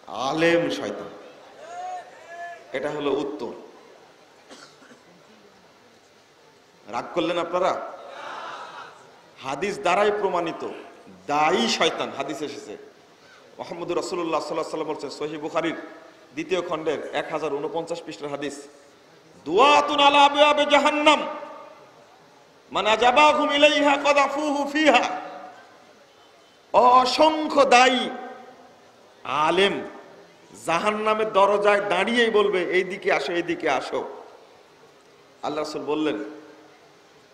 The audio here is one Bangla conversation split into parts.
আলেম শয়তান। এটা হলো উত্তর। রাগ করলেন আপনারা? হাদিস দ্বারাই প্রমাণিত দায়ী শয়তান। হাদিস এসেছে, মুহাম্মদুর রাসূলুল্লাহ সাল্লাল্লাহু আলাইহি ওয়াসাল্লাম বলেছেন, সহিহ বুখারীর ২য় খণ্ডের 1049 পৃষ্ঠার হাদিস, দুআতুন আলা আবওয়াবে জাহান্নাম মান আজাবাহুম ইলাইহা কাযাফুহু ফিহা। অসংখ্য দায়ী আলেম জাহান্নামের দরজায় দাঁড়িয়েই বলবে, এইদিকে আসো, এইদিকে আসো। আল্লাহ রাসূল বললেন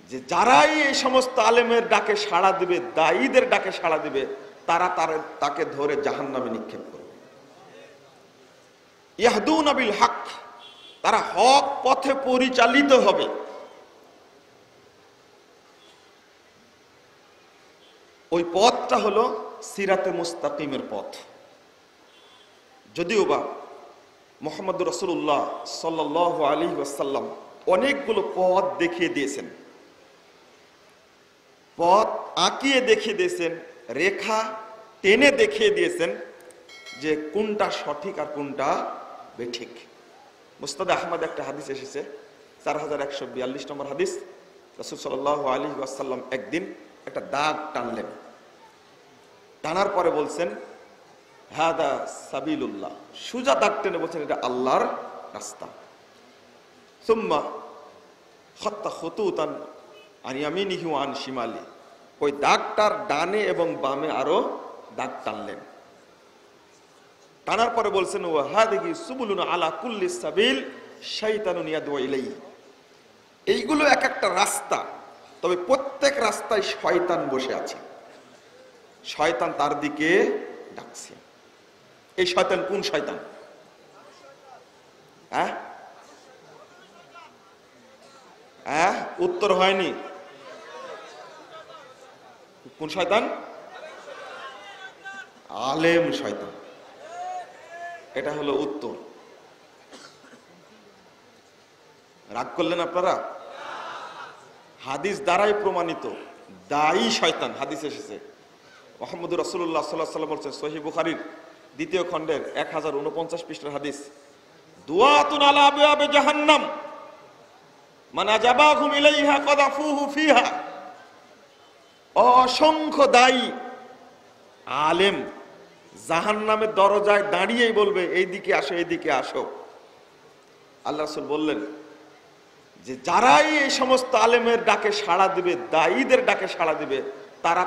যে যারাই এই সমস্ত আলেমের ডাকে সাড়া দিবে, দায়ীদের ডাকে সাড়া দিবে, তারা তাকে ধরে জাহান্নামে নিক্ষেপ করবে। ইয়াহদুনা বিল হক, তারা হক পথে পরিচালিত হবে। ওই পথটা হলো সিরাতে মুস্তাকিমের পথ। যদিও বা মুহাম্মদুর রাসূলুল্লাহ সাল্লাল্লাহু আলাইহি ওয়াসাল্লাম অনেকগুলো পথ দেখিয়ে দিয়েছেন, পথ আঁকিয়ে দেখিয়ে দিয়েছেন, রেখা টেনে দেখিয়ে দিয়েছেন যে কোনটা সঠিক আর কোনটা বেঠিক। মুসনাদ আহমদ একটা হাদিস এসেছে, 4142 নম্বর হাদিস। রাসূল সাল্লাল্লাহু আলাইহি ওয়াসাল্লাম একদিন একটা দাগ টানলেন, টানার পরে বলছেন, হাদা সাবিলুল্লাহ, সোজা দাগ টেনে বলছেন এটা আল্লাহর রাস্তা। সুম্মা খাত্তা খুতুতান আন ইয়ামিনিহি ওয়া আন শিমালি, ওই দাগটার ডানে এবং বামে আরো দাগ টানলেন। টানার পরে বলছেন, ওয়া হাদিহি সুবুলুন আলা কুল্লি সাবিল শাইতানুন ইয়াদউ ইলাইহি, এইগুলো এক একটা রাস্তা, তবে প্রত্যেক রাস্তায় শয়তান বসে আছে, শয়তান তার দিকে ডাকছে। এই শয়তান কোন শয়তান? উত্তর হয়নি। কোন শয়তান? আলেম শয়তান। এটা হলো উত্তর। রাগ করলেন আপনারা? হাদিস দ্বারাই প্রমাণিত দায়ী শয়তান। হাদিস এসেছে, মুহাম্মদুর রাসূলুল্লাহ সাল্লাল্লাহু আলাইহি ওয়াসাল্লাম বলেছেন, সহিহ বুখারীর 2য় খণ্ডের 1049 পৃষ্ঠার হাদিস, দুআতুন আলা আবওয়াবে জাহান্নাম মান আজাবাহুম ইলাইহা কাযাফুহু ফিহা। অসংখ্য দায়ী আলেম জাহান্নামের দরজায় দাঁড়িয়েই বলবে, এইদিকে আসো, এইদিকে আসো। আল্লাহ রাসূল বললেন যে যারাই এই সমস্ত আলেমের ডাকে সাড়া দিবে, দায়ীদের ডাকে সাড়া দিবে, তারা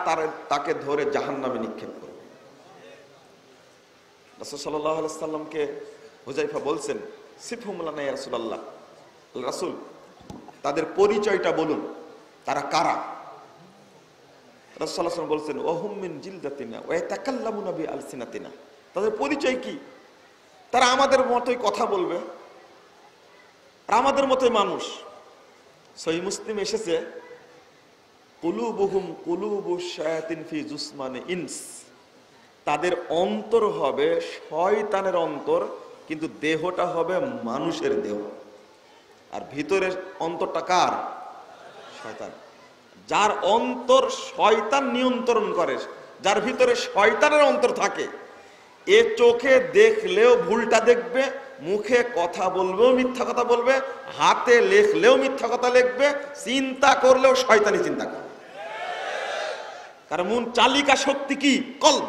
তাকে ধরে জাহান্নামে নিক্ষেপ করবে। রাসূল সাল্লাল্লাহু আলাইহি ওয়াসাল্লামকে হুযায়ফা বলছেন, সিফহুম লানা ইয়া রাসূলুল্লাহ, রাসূল তাদের পরিচয়টা বলুন, তারা কারা? রাসূল সাল্লাল্লাহু আলাইহি ওয়াসাল্লাম বলছেন, ওয়াহুম মিন জিলদাতিনা ওয়া ইয়াতাকাল্লামুনা বিআলসিনাতিনা, তাদের পরিচয় কি? তারা আমাদের মতোই কথা বলবে আর আমাদের মতোই মানুষ। সহিহ মুসলিম এসেছে, কুলুবুহুম কুলুবুশ শায়াতিন ফি জুসমানি ইনস, তাদের অন্তর হবে শয়তানের অন্তর, কিন্তু দেহটা হবে মানুষের দেহ। আর ভিতরের অন্তরটা কার? শয়তান। যার অন্তর শয়তান নিয়ন্ত্রণ করে, যার ভিতরে শয়তানের অন্তর থাকে, এ চোখে দেখলেও ভুলটা দেখবে, মুখে কথা বলবেও মিথ্যা কথা বলবে, হাতে লেখলেও মিথ্যা কথা লিখবে, চিন্তা করলেও শয়তানি চিন্তা করবে। কারণ মন চালিকা শক্তি কি? কলব।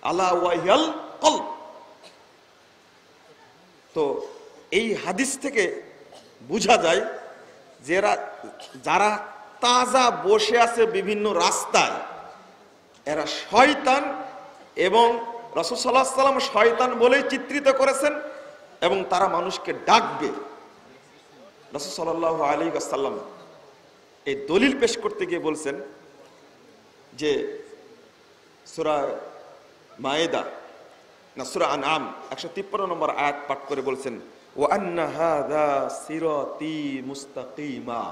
আলা ওয়াহিয়াল কলব। তো এই হাদিস থেকে বোঝা যায় যে যারা তাজা বসে আছে বিভিন্ন রাস্তায়, এরা শয়তান, এবং রাসূল সাল্লাল্লাহু আলাইহি ওয়াসাল্লাম শয়তান বলেই চিত্রিত করেছেন, এবং তারা মানুষকে ডাকবে। রাসূল সাল্লাল্লাহু আলাইহি ওয়াসাল্লাম এই দলিল পেশ করতে গিয়ে বলছেন যে সূরা মায়েদা না সূরা আনআম 153 নম্বর আয়াত পাঠ করে বলছেন, ওয়া আন্না হাযা সিরাতি মুস্তাকিমা,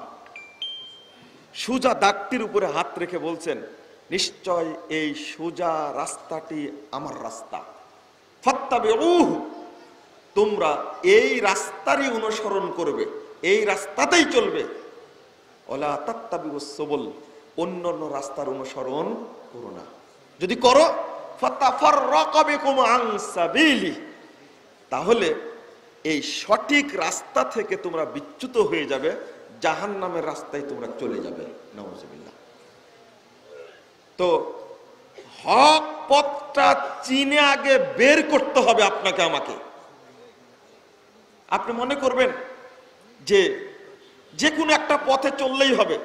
সোজা দাগটির উপরে হাত রেখে বলছেন, নিশ্চয় এই সোজা রাস্তাটি আমার রাস্তা, ফাত্তাবিউহু, তোমরা এই রাস্তারই অনুসরণ করবে, এই রাস্তাতেই চলবে, ওয়ালা তাত্তাবিউস সুবুল, অন্য রাস্তার অনুসরণ করো না। যদি করো ফাতাফাররাকা বিকুম আন সাবিলি, তাহলে এই সঠিক রাস্তা থেকে তোমরা বিচ্যুত হয়ে যাবে, জাহান্নামের রাস্তায় তোমরা চলে যাবে। নাউজুবিল্লাহ। তো হক পথটা চিনে আগে বের করতে হবে আপনাকে আমাকে। আপনি মনে করবেন যে কোনো একটা পথে চললেই হবে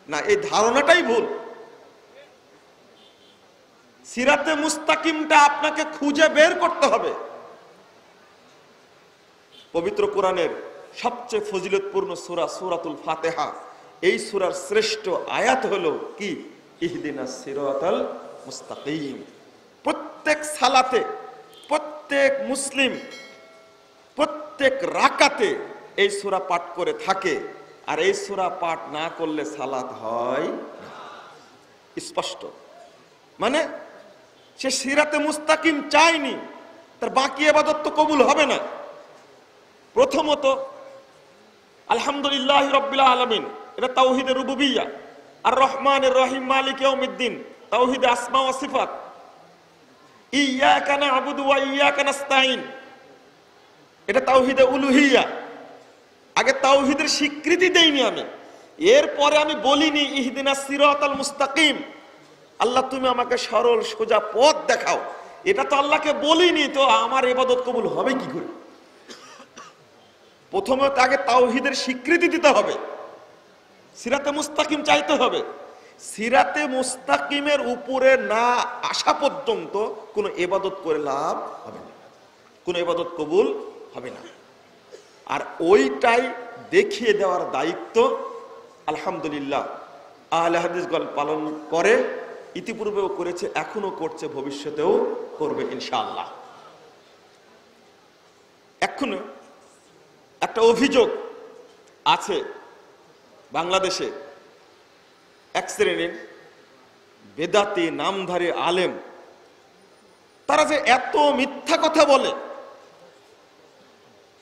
না, এই ধারণাটাই ভুল। সিরাতে মুস্তাকিমটা আপনাকে খুঁজে বের করতে হবে। পবিত্র কোরআনের সবচেয়ে ফজিলতপূর্ণ সূরা সূরাতুল ফাতিহা, এই সূরার শ্রেষ্ঠ আয়াত হলো কি? ইহদিনাস সিরাতাল মুস্তাকিম। প্রত্যেক সালাতে, প্রত্যেক মুসলিম প্রত্যেক রাকাতে এই সূরা পাঠ করে থাকে, আর এই সূরা পাঠ না করলে সালাত হয় না। স্পষ্ট। মানে সে সিরাতে মুস্তাকিম চায়নি, তার বাকি ইবাদত তো কবুল হবে না। প্রথমত আলহামদুলিল্লাহি রাব্বিল আলামিন, এটা তাওহীদে রুবুবিয়্যাহ। আর রহমানির রহিম মালিক ইয়াউমিদ্দিন, তাওহীদে আসমা ওয়া সিফাত। ইয়্যাকা না'বুদু ওয়া ইয়্যাকা নাস্তাঈন, এটা তাওহীদে উলুহিয়্যাহ। আগে তাওহীদের স্বীকৃতি দেইনি আমি, এরপরে আমি বলিনি ইহদিনাস সিরাতাল মুস্তাকিম, আল্লাহ তুমি আমাকে সরল সোজা পথ দেখাও। এটা তো আল্লাহকে বলিনি, তো আমার ইবাদত কবুল হবে কি করে? প্রথমে আগে তাওহীদের স্বীকৃতি দিতে হবে, সিরাতে মুস্তাকিম চাইতে হবে। সিরাতে মুস্তাকিমের উপরে না আসা পর্যন্ত কোনো ইবাদত করে লাভ হবে না, কোনো ইবাদত কবুল হবে না। আর ওইটাই দেখিয়ে দেওয়ার দায়িত্ব আলহামদুলিল্লাহ আহলে হাদিসগণ পালন করে, ইতিপূর্বেও করেছে, এখনো করছে, ভবিষ্যতেও করবে ইনশাআল্লাহ। এখনো একটা অভিযোগ আছে বাংলাদেশে, এক শ্রেণীর বেদাতি নামধারী আলেম, তারা যে এত মিথ্যা কথা বলে।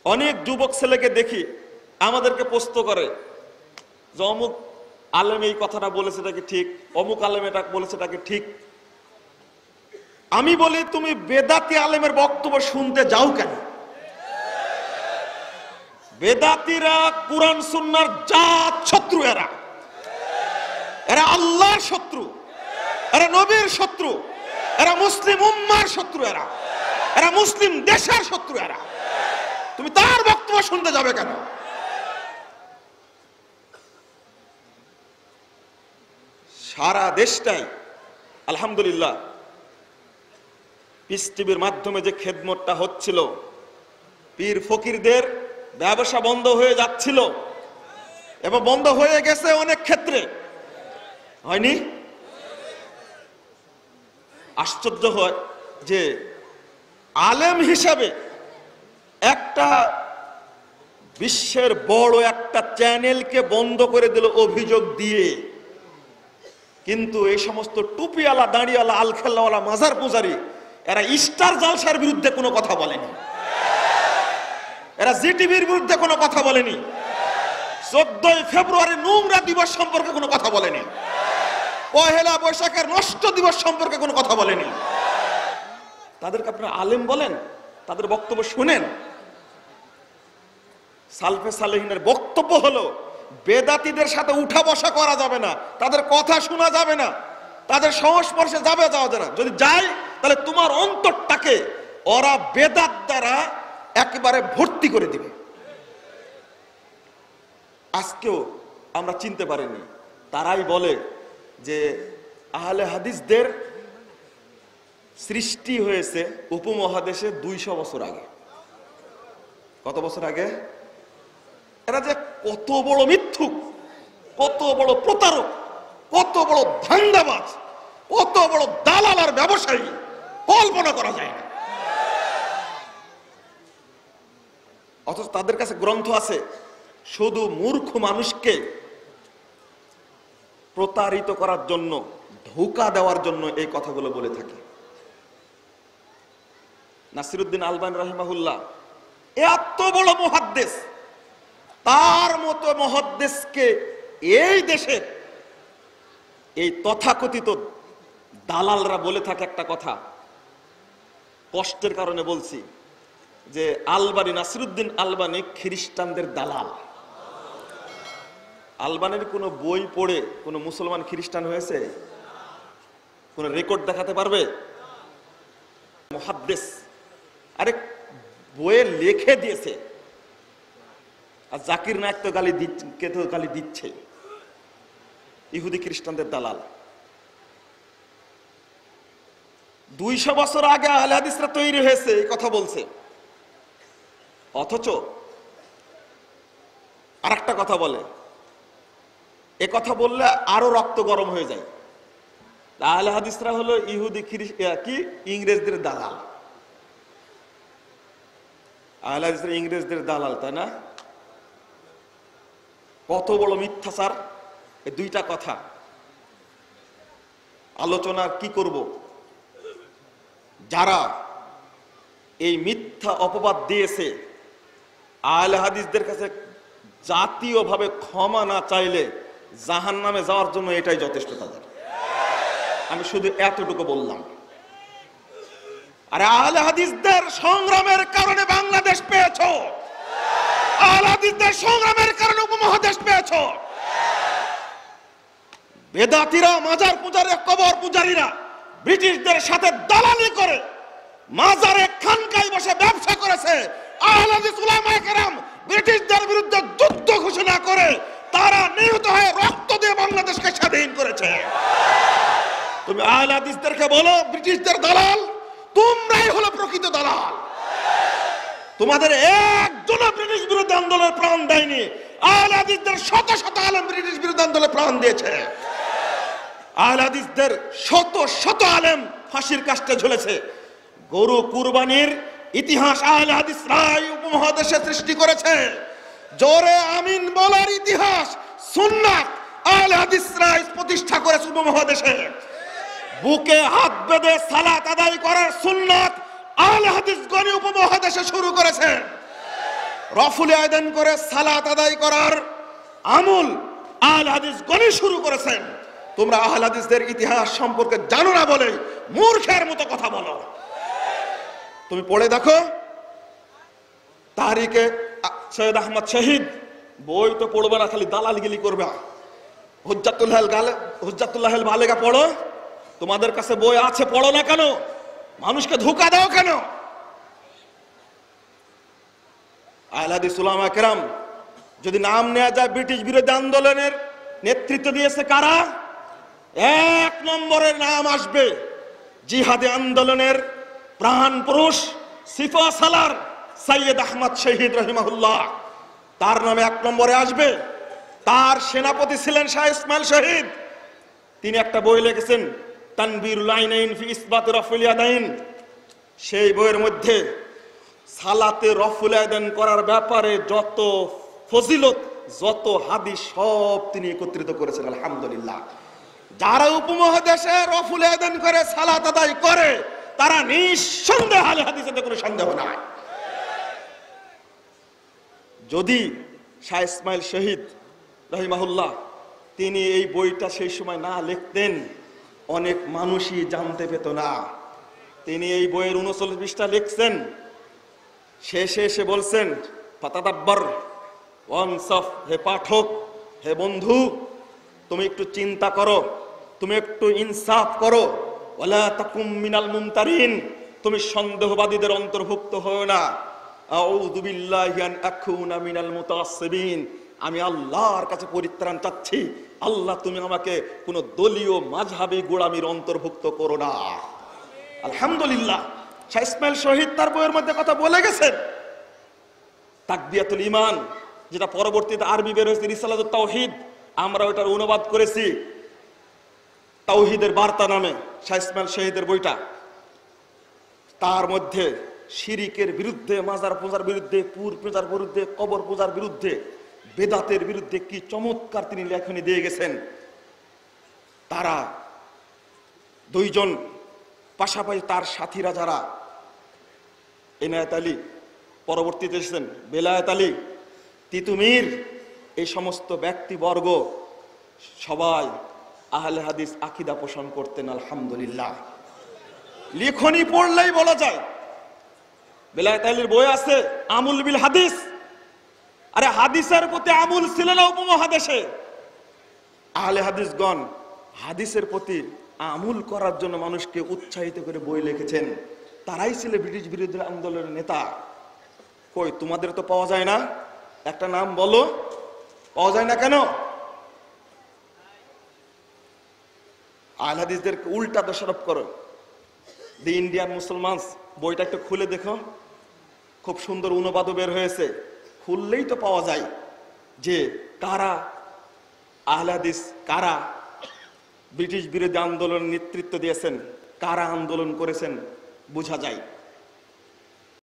অনেক যুবক ছেলেকে দেখি আমাদেরকে প্রশ্ন করে যে অমুক আলেম এই কথাটা বলেছে, এটাকে ঠিক, অমুক আলেম এটা বলেছে, এটাকে ঠিক। আমি বলি তুমি বেদাতি আলেমের বক্তব্য শুনতে যাও কেন? বেদাতিরা কুরআন সুন্নাহর জাত শত্রু, এরা আল্লাহর শত্রু, এরা নবীর শত্রু, এরা মুসলিম উম্মার শত্রু, এরা মুসলিম দেশের শত্রু। তুমি তার বক্তব্য শুনতে যাবে কেন? সারা দেশটাই আলহামদুলিল্লাহ পিস টিভির মাধ্যমে যে খেদমতটা হচ্ছিল, পীর ফকিরদের ব্যবসা বন্ধ হয়ে যাচ্ছিল এবং বন্ধ হয়ে গেছে অনেক ক্ষেত্রে, হয়নি? আশ্চর্য হয় যে আলেম হিসাবে একটা বিশ্বের বড় একটা চ্যানেলকে বন্ধ করে দিল অভিযোগ দিয়ে, কিন্তু এই সমস্ত টুপিওয়ালা, দাঁড়িওয়ালা, আলখেল্লাওয়ালা, মাজার পূজারি, এরা স্টার জালসার বিরুদ্ধে কোনো কথা বলেনি, এরা জি টিভির বিরুদ্ধে কোনো কথা বলেনি, 14ই ফেব্রুয়ারি নোংরা দিবস সম্পর্কে কোনো কথা বলেনি, পহেলা বৈশাখের নষ্ট দিবস সম্পর্কে কোনো কথা বলেনি। তাদেরকে আপনারা আলেম বলেন? তাদের বক্তব্য শুনেন। সালফে সালেহিনের বক্তব্য হলো বেদাতীদের সাথে উঠা বসা করা যাবে না, তাদের কথা শোনা যাবে না, তাদের সংস্পর্শে যাওয়া যাবে না। যদি যাই তাহলে তোমার অন্তরটাকে ওরা বেদাত দ্বারা একেবারে ভর্তি করে দিবে। আজকেও আমরা চিনতে পারিনি, তারাই বলে যে আহলে হাদিসদের সৃষ্টি হয়েছে উপমহাদেশে 200 বছর আগে। কত বছর আগে? এরা যে কত বড় মিথ্যুক, কত বড় প্রতারক, কত বড় ধান্দাবাজ, কত বড় দালাল আর ব্যবসায়ী, কল্পনা করা যায় না। অথচ তাদের কাছে গ্রন্থ আছে, শুধু মূর্খ মানুষকে প্রতারিত করার জন্য, ধোঁকা দেওয়ার জন্য এই কথাগুলো বলে থাকে। নাসিরউদ্দিন আলবানী রাহিমাহুল্লাহ এত বড় মুহাদ্দিস, তার মতো মুহাদ্দিসকে এই দেশের এই তথাকথিত দালালরা বলে থাকে একটা কথা, কষ্টের কারণে বলছি যে আলবানি, নাসিরুদ্দিন আলবানি খ্রিস্টানদের দালাল। আলবানির কোনো বই পড়ে কোনো মুসলমান খ্রিস্টান হয়েছে? কোন রেকর্ড দেখাতে পারবে? মুহাদ্দিস, আরে বইয়ে লিখে দিয়েছে। আর জাকির নায়েক তো গালি দিচ্ছে। ইহুদি খ্রিস্টানদের দালাল। 200 বছর আগে আহলে হাদিসরা তৈরি হয়েছে এই কথা বলছে। অথচ আরেকটা কথা বলে, এ কথা বললে আরো রক্ত গরম হয়ে যায়। আহলে হাদিসরা হলো ইহুদি কি ইংরেজদের দালাল। আহলে হাদিসরা ইংরেজদের দালাল, তাই না? কত বড় মিথ্যাচার! এই দুইটা কথা আলোচনা কি করব? যারা এই মিথ্যা অপবাদ দিয়েছে, আহলে হাদিসদের কাছে জাতীয়ভাবে ক্ষমা না চাইলে জাহান্নামে যাওয়ার জন্য এটাই যথেষ্ট তাদের। আমি শুধু এতটুকু বললাম। আরে আহলে হাদিসদের সংগ্রামের কারণে বাংলাদেশ পেয়েছো, আহলে হাদিসদের সংগ্রামের কারণে উপমহাদেশ পেয়েছো। বেদাতিরা, মাজার পূজারী, কবর পূজারীরা ব্রিটিশদের সাথে দালালি করে মাজারে খানকায় বসে ব্যবসা করেছে। আহলে হাদিস উলামায়ে কেরাম ব্রিটিশদের বিরুদ্ধে যুদ্ধ ঘোষণা করে তারা নিহত হয়ে রক্ত দিয়ে বাংলাদেশকে স্বাধীন করেছে। তুমি আহলে হাদিসদেরকে বলো ব্রিটিশদের দালাল, তোমরাই হলো প্রকৃত দালাল। তোমাদের একজনও ব্রিটিশ বিরোধী আন্দোলনে প্রাণ দেয়নি। আহলে হাদিসদের শত শত আলেম ব্রিটিশ বিরোধী আন্দোলনে প্রাণ দিয়েছে। আহলে হাদিসদের শত শত আলেম ফাঁসির কাস্টে ঝুলেছে। গরু কুরবানির ইতিহাস আহলে হাদিসরাই উপমহাদেশে সৃষ্টি করেছে। জোরে আমিন বলার ইতিহাস, সুন্নাত আহলে হাদিসরাই প্রতিষ্ঠা করেছে উপমহাদেশে। বুকে হাত বেঁধে সালাত আদায় করার সুন্নাত আহলে হাদিসগণ উপমহাদেশে শুরু করেছে। রফুল আয়দান করে সালাত আদায় করার আমল আহলে হাদিসগণ শুরু করেছেন। তোমরা আহলে হাদিসদের ইতিহাস সম্পর্কে জানো না বলে মূর্খের মতো কথা বলো। তুমি পড়ে দেখো তারিখে সৈয়দ আহমদ শহীদ, বই তো পড়বে না, খালি দালালগিরি করবে। হুজ্জাতুল্লাহ বালেগা পড়ো, তোমাদের কাছে বই আছে, পড়ো না কেন? মানুষকে ধোঁকা দাও কেন? আহলে হাদিস উলামায়ে কেরাম যদি নাম নেওয়া যায়, ব্রিটিশ বিরোধী আন্দোলনের নেতৃত্ব দিয়েছে কারা? 1 নম্বরের নাম আসবে জিহাদি আন্দোলনের প্রাণ পুরুষ সিফা সালার সৈয়দ আহমদ শহীদ রহিমাহুল্লাহ। তার নামে 1 নম্বরে আসবে। তার সেনাপতি ছিলেন শাহ ইসমাইল শহীদ। তিনি একটা বই লিখেছেন তানবীরুল আইনাইন ফি ইসবাত রফুল ইয়াদাইন। সেই বইয়ের মধ্যে সালাতে রফুল ইয়াদাইন করার ব্যাপারে যত ফজিলত, যত হাদিস সব তিনি একত্রিত করেছেন। আলহামদুলিল্লাহ, যারা উপমহাদেশে রফুল ইয়াদাইন করে সালাত আদায় করে তারা নিঃসন্দেহে আহলে হাদিসে কোনো সন্দেহ নাই। যদি শাহ ইসমাইল শহীদ রহিমাহুল্লাহ তিনি এই বইটা সেই সময় না লিখতেন, অনেক মানুষই জানতে পেত না। তিনি এই বইয়ের 39 পৃষ্ঠা লিখছেন। শেষে এসে বলছেন ফাতাদাব্বার ওয়ানসাফ, হে পাঠক, হে বন্ধু, তুমি একটু চিন্তা করো, তুমি একটু ইনসাফ করো। ওয়ালা তাকুম মিনাল মুমতারিন, তুমি সন্দেহবাদীদের অন্তর্ভুক্ত হও না। আউযু বিল্লাহি আন আকুনা মিনাল মুতাআসসিবিন, আমি আল্লাহর কাছে পরিত্রাণ চাচ্ছি। আল্লাহ তুমি আমাকে কোন দলীয় মাযহাবী গোলামির অন্তর্ভুক্ত করো না। আলহামদুলিল্লাহ, শাহ ইসমাইল শহীদ তার বইয়ের মধ্যে কথা বলে গেছেন। তাকবিয়াতুল ঈমান, যেটা পরবর্তীতে আরবি বের হয়েছে রিসালাতুত তাওহীদ, আমরা ওটার অনুবাদ করেছি তাওহীদের বার্তা নামে, শাহ ইসমাইল শহীদের বইটা। তার মধ্যে শিরিকের বিরুদ্ধে, মাজার পূজার বিরুদ্ধে, পুর পূজার বিরুদ্ধে, কবর পূজার বিরুদ্ধে, বেদাতের বিরুদ্ধে কি চমৎকার তিনি লেখনী দিয়ে গেছেন। তারা দুইজন, পাশাপাশি তার সাথীরা যারা, এনায়েত আলী, পরবর্তীতে এসেছেন বেলায়েত আলী, তিতুমির, এই সমস্ত ব্যক্তিবর্গ সবাই আহলে হাদিস আকীদা পোষণ করতেন। আলহামদুলিল্লাহ, লিখনি পড়লেই বলা যায় বেলায়েত আলীর বই আছে আমুল বিল হাদিস। আরে হাদিসের প্রতি আমুল ছিল না উপমহাদেশে। আহলে হাদিসগণ হাদিসের প্রতি আমুল করার জন্য মানুষকে উৎসাহিত করে বই লিখেছেন। তারাই ছিল ব্রিটিশ বিরোধী আন্দোলনের নেতা। কই তোমাদের তো পাওয়া যায় না? একটা নাম বলো, পাওয়া যায় না কেন? আহলে হাদিসদেরকে উল্টা দোষারোপ করো। দি ইন্ডিয়ান মুসলমানস বইটা একটু খুলে দেখো, খুব সুন্দর অনুবাদও বের হয়েছে। খুললেই তো পাওয়া যায় যে কারা আহলে হাদিস, কারা ব্রিটিশ বিরোধী আন্দোলন নেতৃত্ব দিয়েছেন, কারা আন্দোলন করেছেন বোঝা যায়।